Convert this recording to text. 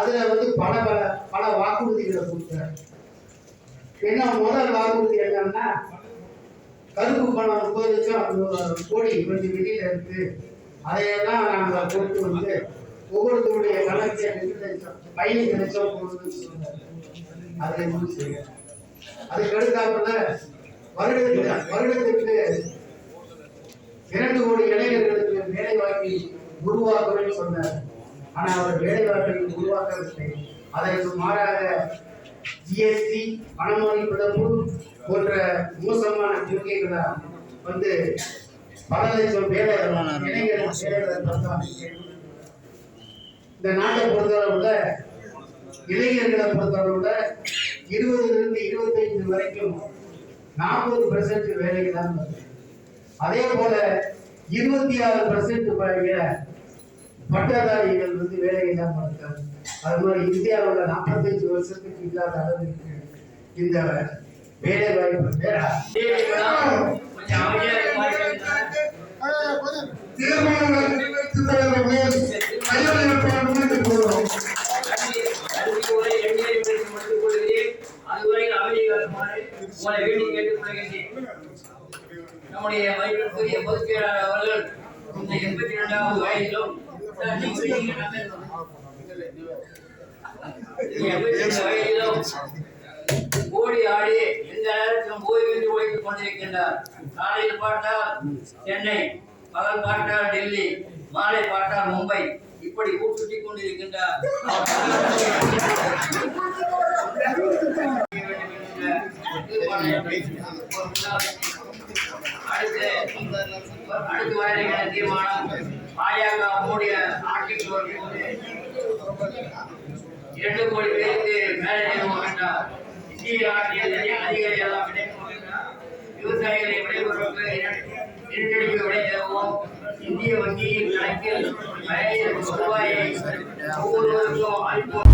அதுல பல பல பல வாக்குறுதிகளை கொடுத்தார். என்ன முதல் வாக்குறுதி என்னன்னா, கருப்பு பணம் 30 லட்சம் கோடி கொஞ்சம் வெளியில இருக்கு, அதையெல்லாம் நாங்க கொடுத்து ஒவ்வொருத்தருடைய கணக்கு 15 லட்சம் கொடுத்து அதை அதுக்கு அடுத்தாப்புல வருடத்திற்கு 2 கோடி இளைஞர்களுக்கு வேலை வாய்ப்பை உருவாக்குவேன்னு சொன்னார். ஆனா அவர் வேலை வாய்ப்பை உருவாக்கவில்லை. அதற்கு மாறாக ஜிஎஸ்டி, பணமொழி பிளப்பு போன்ற மோசமான கொள்கைகளால் பல லட்சம் வேலை இந்த நாட்டை பொறுத்தளவுல இளைஞர்களை பொறுத்தளவுல 20லிருந்து 25 வரைக்கும் 40% வேலைக்கு தான் வருது. அதே போல 26% பட்டதாரிகள் வேலைக்கு தான் வருகிறார். அது மாதிரி இந்தியாவில் 45 வருஷத்துக்கு இல்லாத அளவுக்கு இந்த வேலை வாய்ப்பு நம்முடைய மதிப்பிற்குரிய பொதுச் செயலாளர் அவர்கள் இந்த 82வது வயதிலும் ஓடி ஆடி எந்த நேரத்திலும் ஓய்வின்றி உழைத்துக் கொண்டிருக்கின்றார். காலையில் பார்த்தால் சென்னை, பகல் பார்த்தால் டெல்லி, மாலை பார்த்தால் மும்பை, இப்படி ஊர் சுற்றிக் கொண்டிருக்கின்றார். அடுத்து வர தீர்மானம் பாஜக மூடிய ஆட்சிக்கு 2 கோடி பேருக்கு மேலே நிறுவனம் வேண்டாம். இந்திய ஆட்சியில் அதிகாரி எல்லாம் விவசாயிகளை விளைவுகளுக்கு நெருக்கடிக்கு விடை தருவோம். இந்திய வங்கியின் கணக்கில் 1000 ரூபாயை ஒவ்வொருவருக்கும் அளிப்போம்.